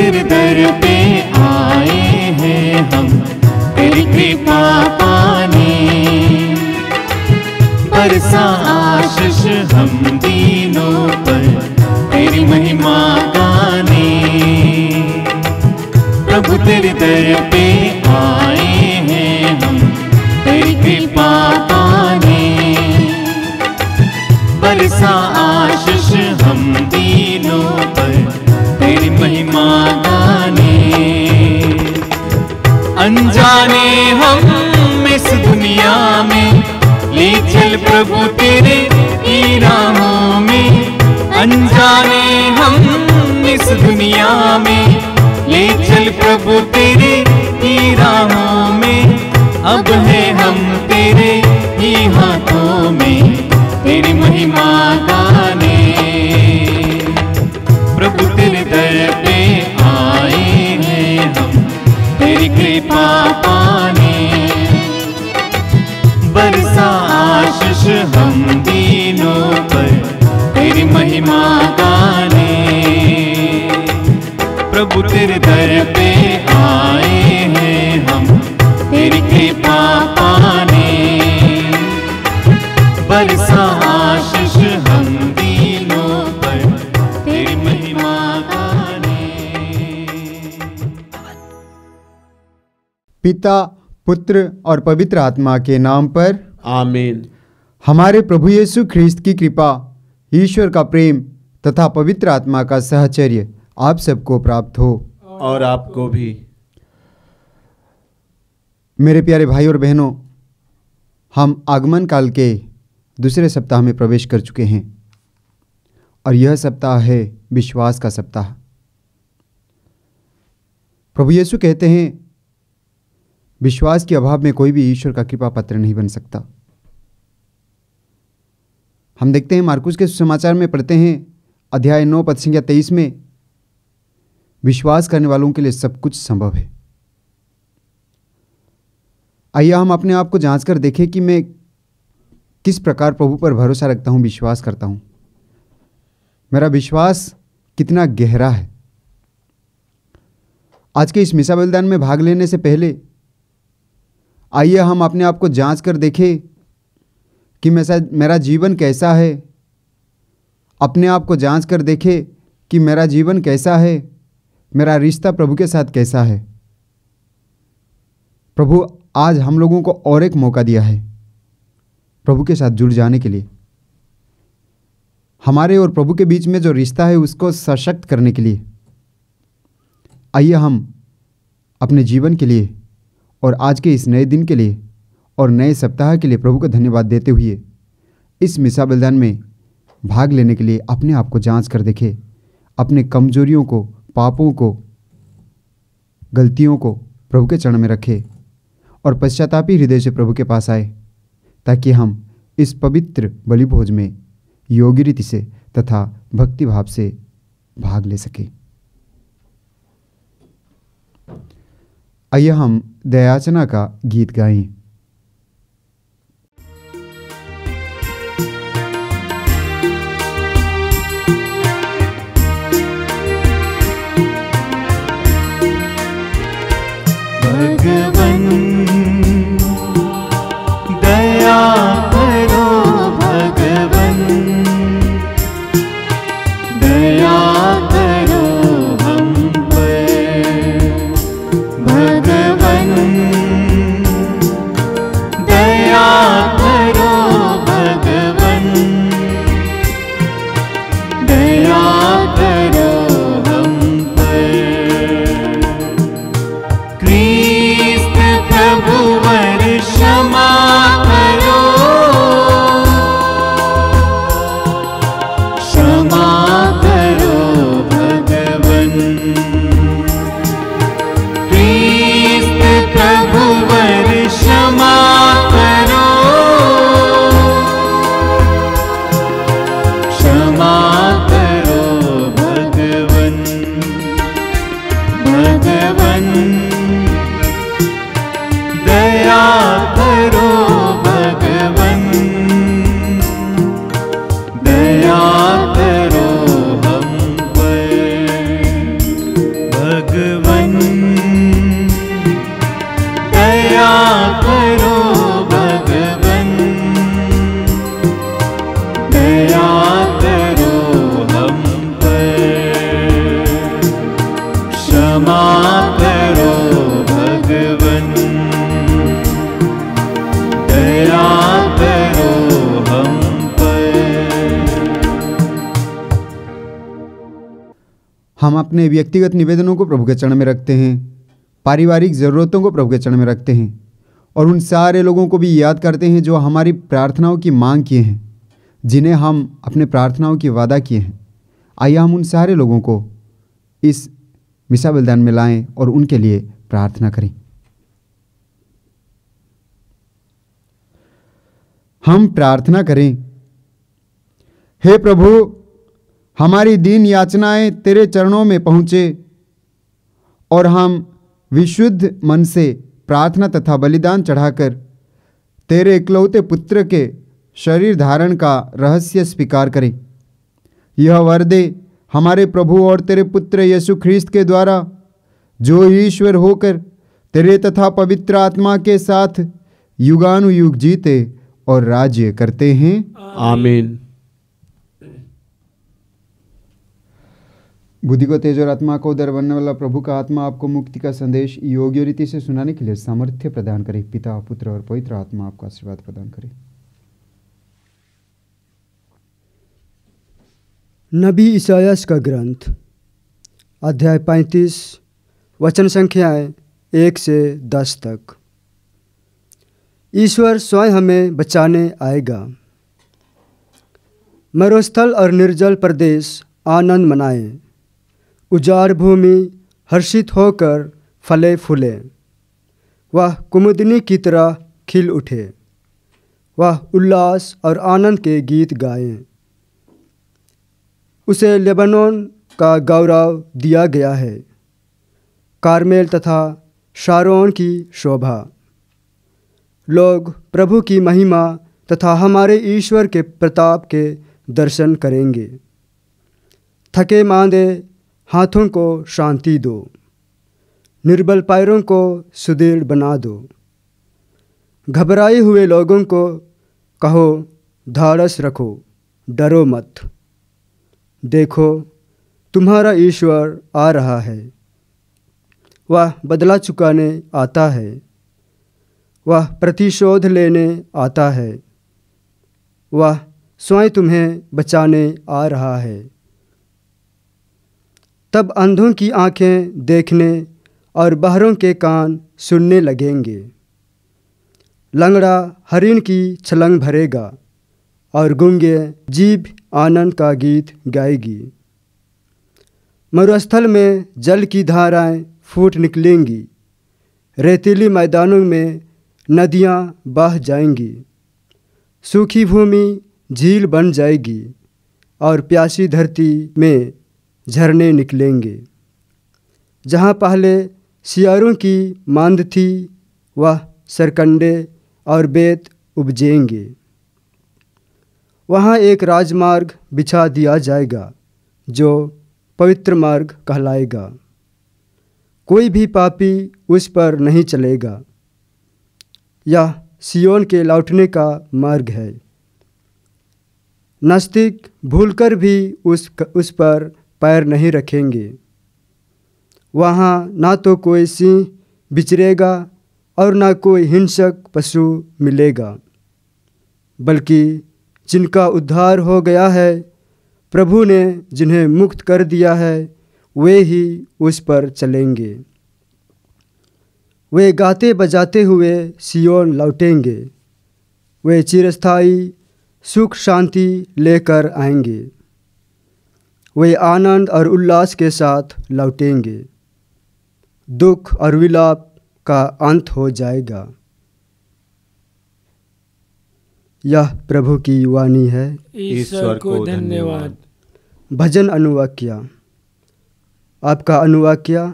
तेरे दर पे आए हैं हम तेरी कृपा पाने, बरसा आशीष हम दीनों पर तेरी महिमा गाने। प्रभु तेरे दर पे आए हैं हम तेरी कृपा पाने, बरसा आशीष हम दीनों पर तेरी महिमा गाने। अनजाने हम इस दुनिया में ले चल प्रभु तेरे ही राहों में, अनजाने हम इस दुनिया में ले चल प्रभु तेरे ही राहों में। अब है हम तेरे ही हाथों में तेरी महिमा गाने। प्रभु तेरे दर पे आए हैं हम तेरी कृपा पाने, बरसा आशीष हम दीनों पर तेरी महिमा गाने। प्रभु तेरे दर पे आए हैं हम तेरी कृपा पाने, बरसा आशीष हम दीनों पर तेरी महिमा गाने। पिता, पुत्र और पवित्र आत्मा के नाम पर आमीन। हमारे प्रभु यीशु ख्रिस्त की कृपा, ईश्वर का प्रेम तथा पवित्र आत्मा का सहचर्य आप सबको प्राप्त हो और आपको भी। मेरे प्यारे भाई और बहनों, हम आगमन काल के दूसरे सप्ताह में प्रवेश कर चुके हैं और यह सप्ताह है विश्वास का सप्ताह। प्रभु यीशु कहते हैं, विश्वास के अभाव में कोई भी ईश्वर का कृपा पात्र नहीं बन सकता। हम देखते हैं मार्कुस के सुसमाचार में पढ़ते हैं अध्याय 9 पद संख्या 23 में, विश्वास करने वालों के लिए सब कुछ संभव है। आइए हम अपने आप को जांच कर देखें कि मैं किस प्रकार प्रभु पर भरोसा रखता हूं, विश्वास करता हूं। मेरा विश्वास कितना गहरा है। आज के इस मिसा बलिदान में भाग लेने से पहले आइए हम अपने आप को जांच कर देखें कि मेरा जीवन कैसा है। अपने आप को जांच कर देखें कि मेरा जीवन कैसा है, मेरा रिश्ता प्रभु के साथ कैसा है। प्रभु आज हम लोगों को और एक मौका दिया है प्रभु के साथ जुड़ जाने के लिए। हमारे और प्रभु के बीच में जो रिश्ता है उसको सशक्त करने के लिए आइए हम अपने जीवन के लिए और आज के इस नए दिन के लिए और नए सप्ताह के लिए प्रभु को धन्यवाद देते हुए इस मिसा बलिदान में भाग लेने के लिए अपने आप को जांच कर देखें। अपने कमजोरियों को, पापों को, गलतियों को प्रभु के चरण में रखें और पश्चातापी हृदय से प्रभु के पास आए, ताकि हम इस पवित्र बलि भोज में योग्य रीति से तथा भक्ति भाव से भाग ले सकें। आइए हम दयाचना का गीत गाएं। भगवन दया करो, भगवन दया करो हम पर, भगवन हम अपने व्यक्तिगत निवेदनों को प्रभु के चरण में रखते हैं, पारिवारिक ज़रूरतों को प्रभु के चरण में रखते हैं और उन सारे लोगों को भी याद करते हैं जो हमारी प्रार्थनाओं की मांग किए हैं, जिन्हें हम अपने प्रार्थनाओं की वादा किए हैं। आइए हम उन सारे लोगों को इस मिसा बलिदान में लाएं और उनके लिए प्रार्थना करें। हम प्रार्थना करें। हे प्रभु, हमारी दीन याचनाएं तेरे चरणों में पहुँचे और हम विशुद्ध मन से प्रार्थना तथा बलिदान चढ़ाकर तेरे इकलौते पुत्र के शरीर धारण का रहस्य स्वीकार करें। यह वर दे हमारे प्रभु और तेरे पुत्र यीशु ख्रीस्त के द्वारा, जो ईश्वर होकर तेरे तथा पवित्र आत्मा के साथ युगानुयुग जीते और राज्य करते हैं। आमीन। बुद्धि को तेज और आत्मा को उदर बनने वाला प्रभु का आत्मा आपको मुक्ति का संदेश योग्य रीति से सुनाने के लिए सामर्थ्य प्रदान करे। पिता, पुत्र और पवित्र आत्मा आपको आशीर्वाद प्रदान करे। नबी इसायास का ग्रंथ अध्याय 35 वचन संख्याएं 1 से 10 तक। ईश्वर स्वयं हमें बचाने आएगा। मरुस्थल और निर्जल प्रदेश आनंद मनाएं। उजाड़ भूमि हर्षित होकर फले फूले। वह कुमुदिनी की तरह खिल उठे। वह उल्लास और आनंद के गीत गाएं। उसे लेबनोन का गौरव दिया गया है, कारमेल तथा शारोन की शोभा। लोग प्रभु की महिमा तथा हमारे ईश्वर के प्रताप के दर्शन करेंगे। थके मांदे हाथों को शांति दो, निर्बल पैरों को सुदृढ़ बना दो। घबराए हुए लोगों को कहो, धाड़स रखो, डरो मत। देखो, तुम्हारा ईश्वर आ रहा है। वह बदला चुकाने आता है। वह प्रतिशोध लेने आता है। वह स्वयं तुम्हें बचाने आ रहा है। तब अंधों की आंखें देखने और बहरों के कान सुनने लगेंगे। लंगड़ा हरिण की छलंग भरेगा और गूंगे जीभ आनंद का गीत गाएगी। मरुस्थल में जल की धाराएं फूट निकलेंगी। रेतीली मैदानों में नदियां बह जाएंगी। सूखी भूमि झील बन जाएगी और प्यासी धरती में झरने निकलेंगे। जहाँ पहले सियारों की मांद थी, वह सरकंडे और बेत उपजेंगे। वहाँ एक राजमार्ग बिछा दिया जाएगा जो पवित्र मार्ग कहलाएगा। कोई भी पापी उस पर नहीं चलेगा। यह सियोन के लौटने का मार्ग है। नास्तिक भूलकर भी उस पर पैर नहीं रखेंगे। वहाँ ना तो कोई सिंह विचरेगा और ना कोई हिंसक पशु मिलेगा, बल्कि जिनका उद्धार हो गया है, प्रभु ने जिन्हें मुक्त कर दिया है, वे ही उस पर चलेंगे। वे गाते बजाते हुए सियोन लौटेंगे। वे चिरस्थायी सुख शांति लेकर आएंगे। वे आनंद और उल्लास के साथ लौटेंगे। दुख और विलाप का अंत हो जाएगा। यह प्रभु की वाणी है। ईश्वर को धन्यवाद। भजन अनुवाक्य। आपका अनुवाक्य।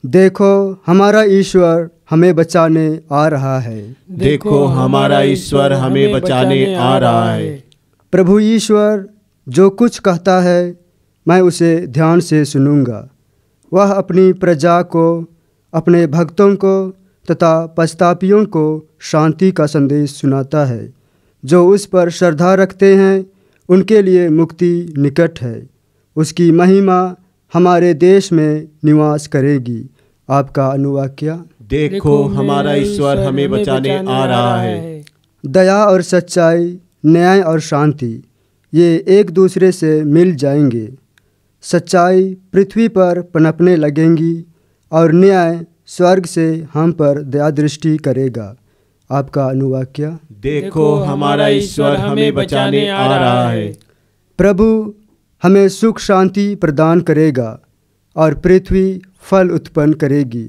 देखो, हमारा ईश्वर हमें बचाने आ रहा है। देखो, हमारा ईश्वर हमें बचाने आ रहा है। प्रभु ईश्वर जो कुछ कहता है, मैं उसे ध्यान से सुनूंगा। वह अपनी प्रजा को, अपने भक्तों को तथा पश्चातापियों को शांति का संदेश सुनाता है। जो उस पर श्रद्धा रखते हैं, उनके लिए मुक्ति निकट है। उसकी महिमा हमारे देश में निवास करेगी। आपका अनुवाक्य। देखो, हमारा ईश्वर हमें बचाने आ रहा है। दया और सच्चाई, न्याय और शांति, ये एक दूसरे से मिल जाएंगे। सच्चाई पृथ्वी पर पनपने लगेंगी और न्याय स्वर्ग से हम पर दया दृष्टि करेगा। आपका अनुवाक्य। देखो हमारा ईश्वर हमें बचाने आ रहा है। प्रभु हमें सुख शांति प्रदान करेगा और पृथ्वी फल उत्पन्न करेगी।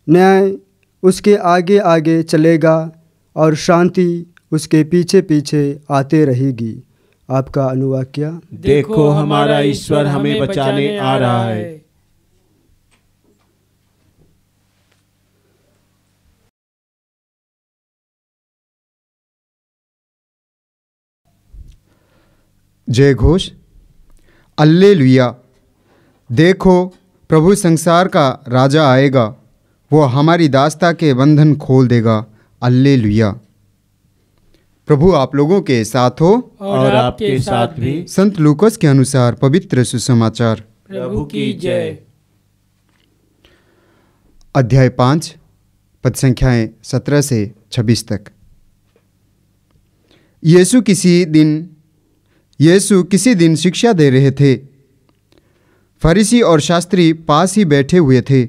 न्याय उसके आगे आगे चलेगा और शांति उसके पीछे पीछे आते रहेगी। आपका अनुवाक्य। देखो हमारा ईश्वर हमें बचाने आ रहा है। जय घोष। अल्लेलुया। देखो प्रभु संसार का राजा आएगा, वो हमारी दास्ता के बंधन खोल देगा। अल्लेलुया। प्रभु आप लोगों के साथ हो और आपके साथ भी। संत लूकस के अनुसार पवित्र सुसमाचार। प्रभु की जय। अध्याय 5 पद संख्याएं 17 से 26 तक। यीशु किसी दिन शिक्षा दे रहे थे। फरीसी और शास्त्री पास ही बैठे हुए थे।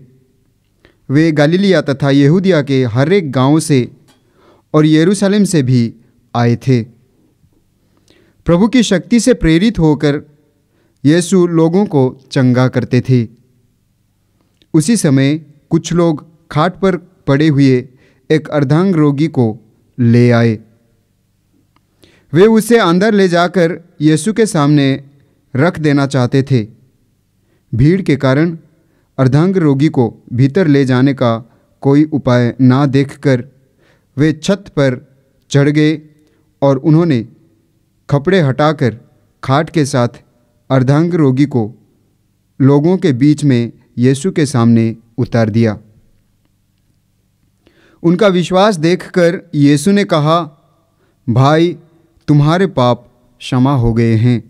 वे गलीलिया तथा यहूदिया के हर एक गांव से और यरूशलेम से भी आए थे। प्रभु की शक्ति से प्रेरित होकर यीशु लोगों को चंगा करते थे। उसी समय कुछ लोग खाट पर पड़े हुए एक अर्धांग रोगी को ले आए। वे उसे अंदर ले जाकर यीशु के सामने रख देना चाहते थे। भीड़ के कारण अर्धांग रोगी को भीतर ले जाने का कोई उपाय ना देखकर वे छत पर चढ़ गए और उन्होंने कपड़े हटाकर खाट के साथ अर्धांग रोगी को लोगों के बीच में यीशु के सामने उतार दिया। उनका विश्वास देखकर यीशु ने कहा, भाई तुम्हारे पाप क्षमा हो गए हैं।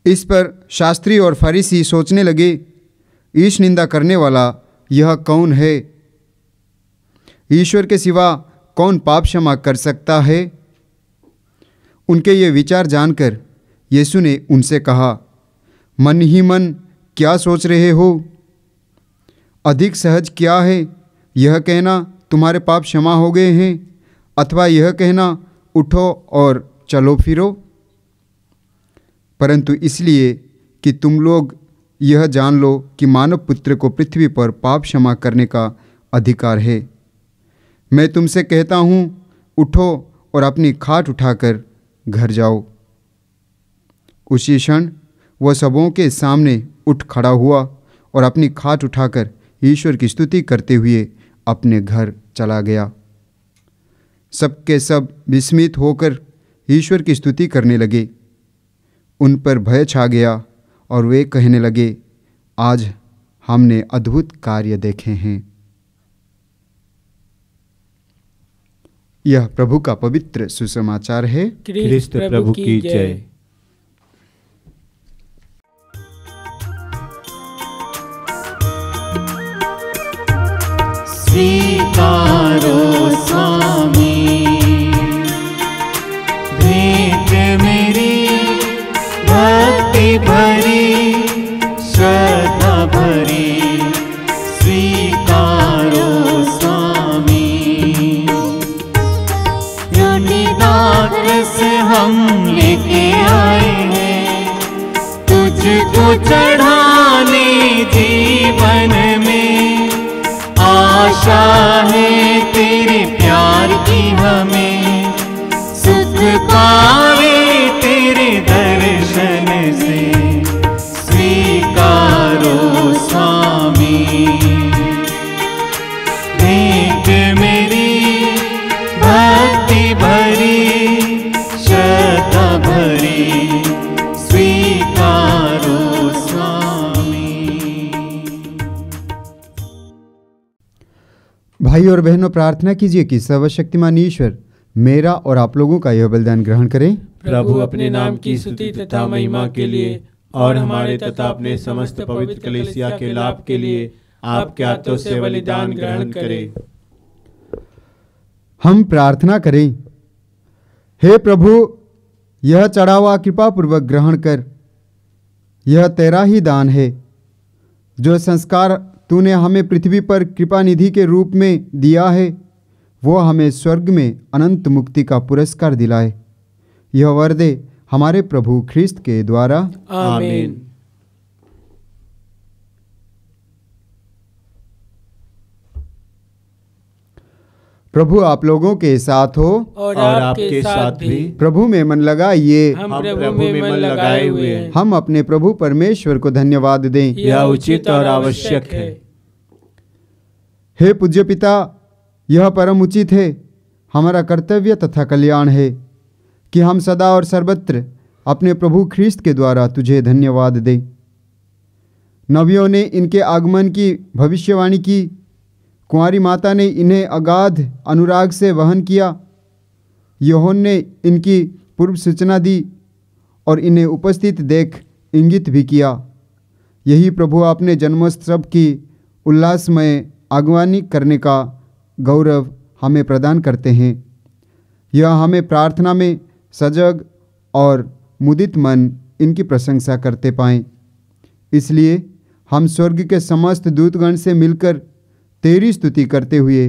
इस पर शास्त्री और फरीसी सोचने लगे, ईश निंदा करने वाला यह कौन है? ईश्वर के सिवा कौन पाप क्षमा कर सकता है? उनके ये विचार जानकर यीशु ने उनसे कहा, मन ही मन क्या सोच रहे हो? अधिक सहज क्या है, यह कहना तुम्हारे पाप क्षमा हो गए हैं, अथवा यह कहना उठो और चलो फिरो? परंतु इसलिए कि तुम लोग यह जान लो कि मानव पुत्र को पृथ्वी पर पाप क्षमा करने का अधिकार है। मैं तुमसे कहता हूँ, उठो और अपनी खाट उठाकर घर जाओ। उसी क्षण वह सबों के सामने उठ खड़ा हुआ और अपनी खाट उठाकर ईश्वर की स्तुति करते हुए अपने घर चला गया। सबके सब विस्मित होकर ईश्वर की स्तुति करने लगे। उन पर भय छा गया और वे कहने लगे, आज हमने अद्भुत कार्य देखे हैं। यह प्रभु का पवित्र सुसमाचार है। क्रिस्त प्रभु की जय। स्वीकारो स्वामी भेंट मेरी भक्ति भरी श्रद्धा भरी। स्वीकारो स्वामी निदान से हम लेके आए हैं तुझको चढ़ाने। जीवन में आशा है तेरे प्यार की हमें, सुख पावे तेरे दर्शन से। स्वीकारो स्वामी भेंट मेरी भक्ति भरी श्रद्धा भरी। स्वीकारो स्वामी। भाई और बहनों, प्रार्थना कीजिए कि सर्वशक्तिमान ईश्वर मेरा और आप लोगों का यह बलिदान ग्रहण करें। प्रभु अपने नाम की स्तुति तथा महिमा के लिए और हमारे तथा अपने समस्त पवित्र कलीसिया के लाभ के लिए आपके हाथों से बलिदान ग्रहण करें। हम प्रार्थना करें। हे प्रभु, यह चढ़ावा कृपा पूर्वक ग्रहण कर यह तेरा ही दान है। जो संस्कार तूने हमें पृथ्वी पर कृपा निधि के रूप में दिया है, वो हमें स्वर्ग में अनंत मुक्ति का पुरस्कार दिलाए। यह वर दे हमारे प्रभु ख्रिस्त के द्वारा। आमीन। प्रभु आप लोगों के साथ हो और आपके साथ भी। प्रभु में मन लगाइए। हम प्रभु में मन लगाए हुए हैं। हम अपने प्रभु परमेश्वर को धन्यवाद दें। यह उचित और आवश्यक है। हे पूज्य पिता, यह परम उचित है, हमारा कर्तव्य तथा कल्याण है कि हम सदा और सर्वत्र अपने प्रभु ख्रिस्त के द्वारा तुझे धन्यवाद दें। नबियों ने इनके आगमन की भविष्यवाणी की, कुंवारी माता ने इन्हें अगाध अनुराग से वहन किया, यूहन्ना ने इनकी पूर्व सूचना दी और इन्हें उपस्थित देख इंगित भी किया। यही प्रभु अपने जन्मोत्सव की उल्लासमय आगवानी करने का गौरव हमें प्रदान करते हैं। यह हमें प्रार्थना में सजग और मुदित मन इनकी प्रशंसा करते पाएं। इसलिए हम स्वर्ग के समस्त दूतगण से मिलकर तेरी स्तुति करते हुए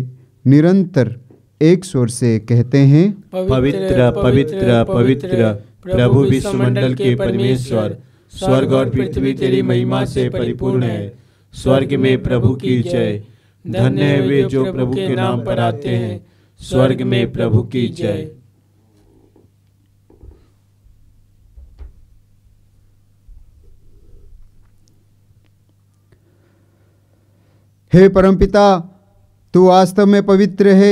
निरंतर एक स्वर से कहते हैं, पवित्र पवित्र पवित्र प्रभु विश्वमंडल के परमेश्वर, स्वर्ग और पृथ्वी तेरी महिमा से परिपूर्ण है। स्वर्ग में प्रभु की जय। धन्य है वे जो प्रभु के नाम पर आते हैं। स्वर्ग में प्रभु की जय। हे परमपिता, तू वास्तव में पवित्र है,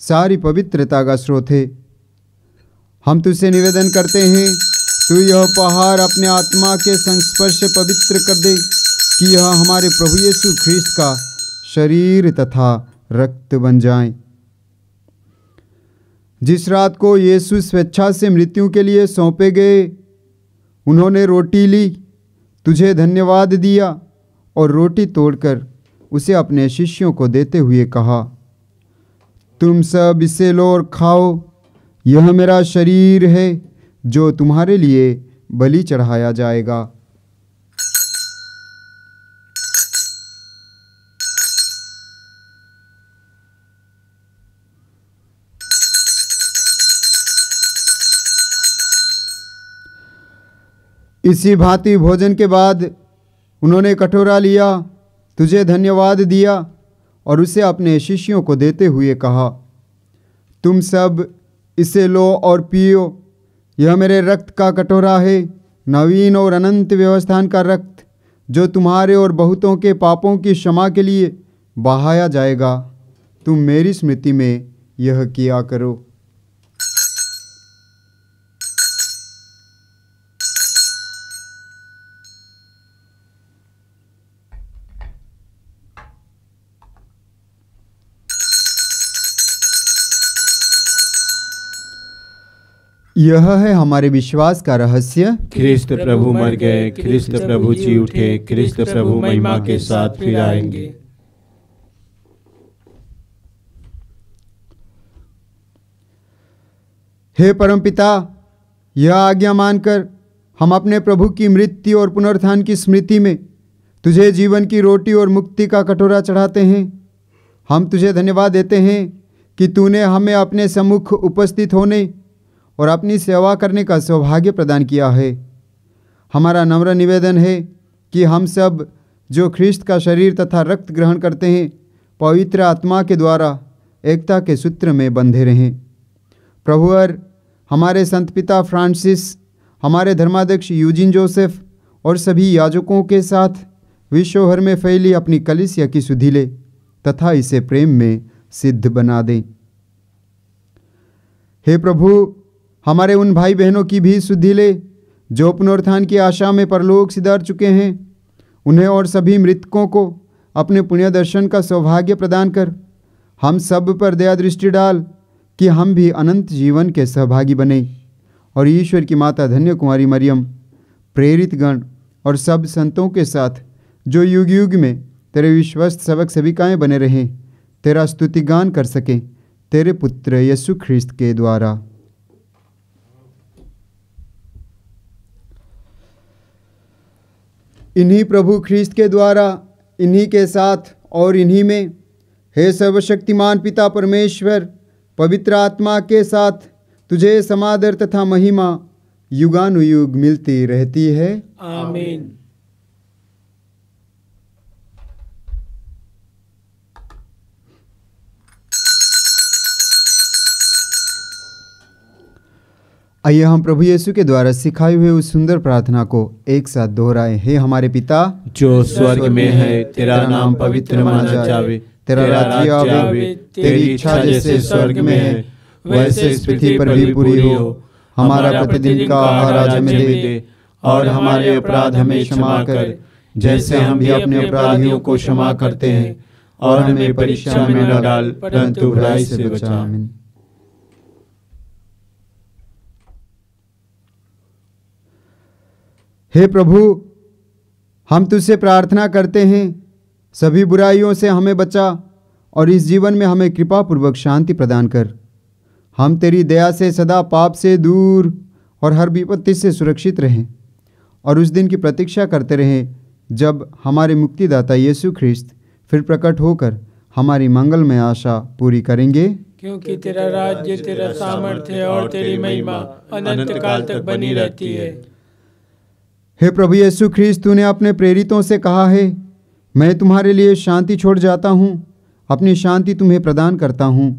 सारी पवित्रता का स्रोत है। हम तुझसे निवेदन करते हैं, तू यह उपहार अपने आत्मा के संस्पर्श से पवित्र कर दे कि यह हमारे प्रभु यीशु ख्रिस्त का शरीर तथा रक्त बन जाए। जिस रात को यीशु स्वेच्छा से मृत्यु के लिए सौंपे गए, उन्होंने रोटी ली, तुझे धन्यवाद दिया और रोटी तोड़कर उसे अपने शिष्यों को देते हुए कहा, तुम सब इसे लो और खाओ, यह मेरा शरीर है जो तुम्हारे लिए बलि चढ़ाया जाएगा। इसी भांति भोजन के बाद उन्होंने कटोरा लिया, तुझे धन्यवाद दिया और उसे अपने शिष्यों को देते हुए कहा, तुम सब इसे लो और पियो, यह मेरे रक्त का कटोरा है, नवीन और अनंत व्यवस्थान का रक्त, जो तुम्हारे और बहुतों के पापों की क्षमा के लिए बहाया जाएगा। तुम मेरी स्मृति में यह किया करो। यह है हमारे विश्वास का रहस्य। ख्रिस्त प्रभु मर गए, ख्रिस्त प्रभु जी उठे, ख्रिस्त प्रभु महिमा के साथ फिर आएंगे। हे परमपिता, यह आज्ञा मानकर हम अपने प्रभु की मृत्यु और पुनरुत्थान की स्मृति में तुझे जीवन की रोटी और मुक्ति का कटोरा चढ़ाते हैं। हम तुझे धन्यवाद देते हैं कि तूने हमें अपने सम्मुख उपस्थित होने और अपनी सेवा करने का सौभाग्य प्रदान किया है। हमारा नम्र निवेदन है कि हम सब जो ख्रिस्त का शरीर तथा रक्त ग्रहण करते हैं, पवित्र आत्मा के द्वारा एकता के सूत्र में बंधे रहें। प्रभुवर हमारे संत पिता फ्रांसिस, हमारे धर्माध्यक्ष यूजिन जोसेफ और सभी याजकों के साथ विश्व भर में फैली अपनी कलीसिया की सुधि ले तथा इसे प्रेम में सिद्ध बना दें। हे प्रभु, हमारे उन भाई बहनों की भी सुधि ले जो पुनरुत्थान की आशा में परलोक सिधार चुके हैं। उन्हें और सभी मृतकों को अपने पुण्य दर्शन का सौभाग्य प्रदान कर हम सब पर दया दृष्टि डाल कि हम भी अनंत जीवन के सहभागी बने और ईश्वर की माता धन्य कुमारी मरियम, प्रेरित गण और सब संतों के साथ जो युग युग में तेरे विश्वस्त सेवक सेविकाएं बने रहें, तेरा स्तुति गान कर सकें तेरे पुत्र यीशु ख्रिस्त के द्वारा। इन्हीं प्रभु ख्रीस्त के द्वारा, इन्हीं के साथ और इन्हीं में, हे सर्वशक्तिमान पिता परमेश्वर, पवित्र आत्मा के साथ तुझे समादर तथा महिमा युगानुयुग मिलती रहती है। आमीन। आइए हम प्रभु यीशु के द्वारा सिखाए हुए उस सुंदर प्रार्थना को एक साथ दोहराएं। हे हमारे पिता जो स्वर्ग में है, तेरा नाम पवित्र माना जावे, तेरा राज्य आवे, तेरी इच्छा जैसे स्वर्ग में है वैसे इस पृथ्वी पर भी पूरी हो। हमारा प्रतिदिन का आहार आज हमें दे, और हमारे अपराध हमें क्षमा कर जैसे हम भी अपने अपराधियों को क्षमा करते हैं, और हमें परीक्षा में न डाल परंतु बुराई से बचा। आमीन। हे प्रभु, हम तुझसे प्रार्थना करते हैं, सभी बुराइयों से हमें बचा और इस जीवन में हमें कृपा पूर्वक शांति प्रदान कर। हम तेरी दया से सदा पाप से दूर और हर विपत्ति से सुरक्षित रहें, और उस दिन की प्रतीक्षा करते रहें जब हमारे मुक्तिदाता यीशु ख्रीस्त फिर प्रकट होकर हमारी मंगलमय आशा पूरी करेंगे। क्योंकि तेरा राज्य, तेरा सामर्थ्य और तेरी महिमा अनंत काल तक बनी रहती है। हे प्रभु यीशु ख्रीस्त, तूने अपने प्रेरितों से कहा है, मैं तुम्हारे लिए शांति छोड़ जाता हूँ, अपनी शांति तुम्हें प्रदान करता हूँ।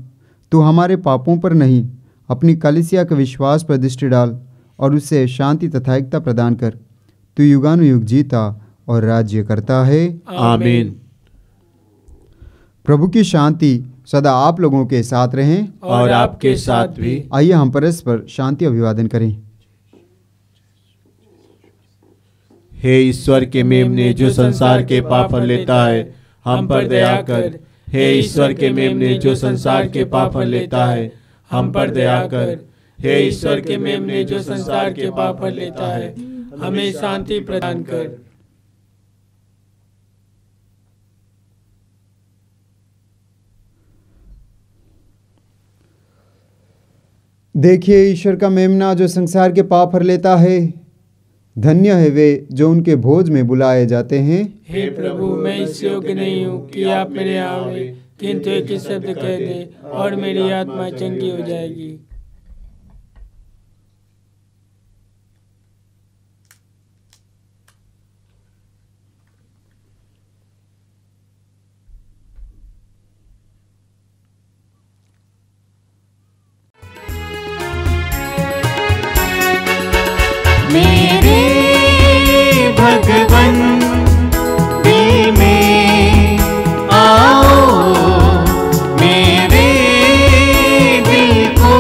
तू हमारे पापों पर नहीं, अपनी कलीसिया के विश्वास पर दृष्टि डाल और उससे शांति तथा एकता प्रदान कर। तू युगानुयुग जीता और राज्य करता है। आमीन। प्रभु की शांति सदा आप लोगों के साथ रहें और आपके साथ भी। आइए हम परस्पर शांति अभिवादन करें। हे ईश्वर के मेमने जो संसार के पाप हर लेता है, हम पर दया कर। हे ईश्वर के मेमने जो संसार के पाप हर लेता है, हम पर दया कर। हे ईश्वर के मेमने जो संसार के पाप हर लेता है, हमें शांति प्रदान कर। देखिए ईश्वर का मेमना जो संसार के पाप हर लेता है। धन्य है वे जो उनके भोज में बुलाए जाते हैं। हे प्रभु, मैं इस योग्य नहीं हूँ कि आप मेरे आवे, किंतु एक ही शब्द कह दे और मेरी आत्मा चंगी हो जाएगी। मेरे भगवन दिल में आओ, मेरे दिल को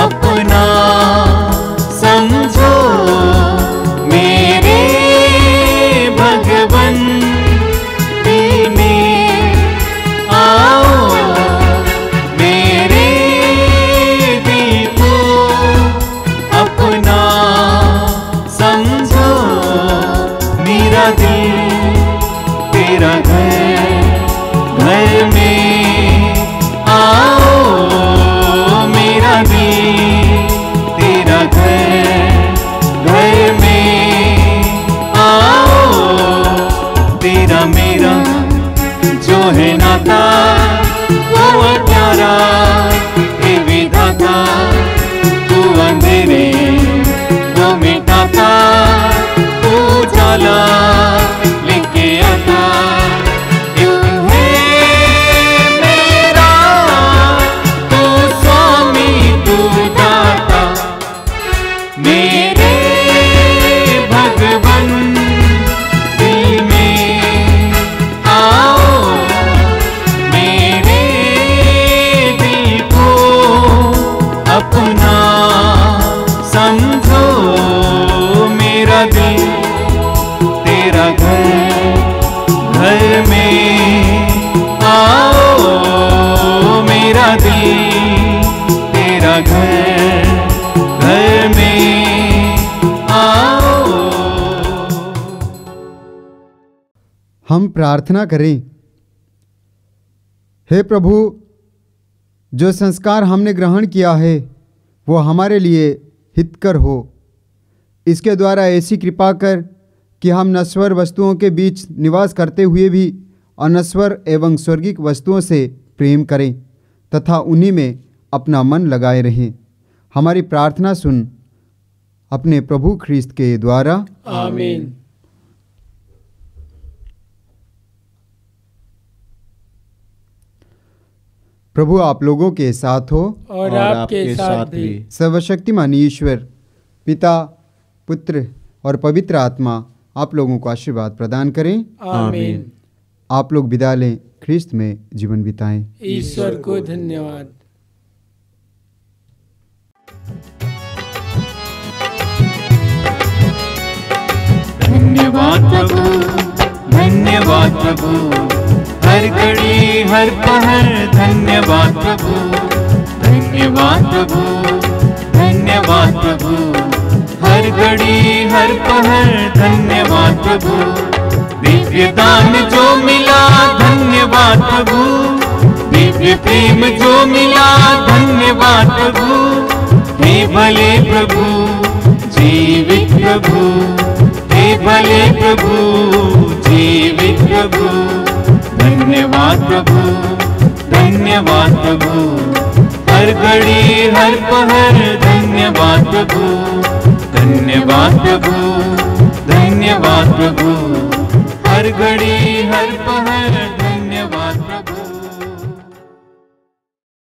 अपना समझो। मेरे भगवन दिल में आओ, मेरे दिल को अपना समझो। मेरा दिल तेरा घर, घर में आओ। मेरा दिल तेरा घर, घर में आओ। तेरा मेरा जो है नाता वो प्यारा हे विधाता। तू अंधेरे वो मिटाता, तू उजाला लेके आता। एक है मेरा तू स्वामी, तू दाता। मेरे भगवन दिल में आओ, मेरे दिल को अपना समझो। मेरा दिल तेरा घर, घर में आओ। मेरा दिल तेरा घर, घर में आओ। हम प्रार्थना करें। हे प्रभु, जो संस्कार हमने ग्रहण किया है वो हमारे लिए हितकर हो। इसके द्वारा ऐसी कृपा कर कि हम नश्वर वस्तुओं के बीच निवास करते हुए भी अनश्वर एवं स्वर्गिक वस्तुओं से प्रेम करें तथा उन्हीं में अपना मन लगाए रहें। हमारी प्रार्थना सुन अपने प्रभु ख्रीस्त के द्वारा। आमीन। प्रभु आप लोगों के साथ हो और आपके साथ भी। सर्वशक्तिमान ईश्वर पिता, पुत्र और पवित्र आत्मा आप लोगों को आशीर्वाद प्रदान करें। आमीन। आप लोग विदा लें, ख्रीस्त में जीवन बिताएं। ईश्वर को धन्यवाद। धन्यवाद प्रभु, धन्यवाद प्रभु, हर घड़ी हर पहर धन्यवाद प्रभु, धन्यवाद प्रभु, धन्यवाद प्रभु, हर घड़ी हर पहर धन्यवाद प्रभु, दिव्य दान जो मिला धन्यवाद प्रभु, दिव्य प्रेम जो मिला धन्यवाद प्रभु, हे भले प्रभु, जीवित प्रभु, हे भले प्रभु, जीवित प्रभु, धन्यवाद प्रभु, धन्यवाद प्रभु, हर घड़ी हर पहर धन्यवाद प्रभु, धन्यवाद प्रभु, धन्यवाद प्रभु, हर घड़ी हर पहर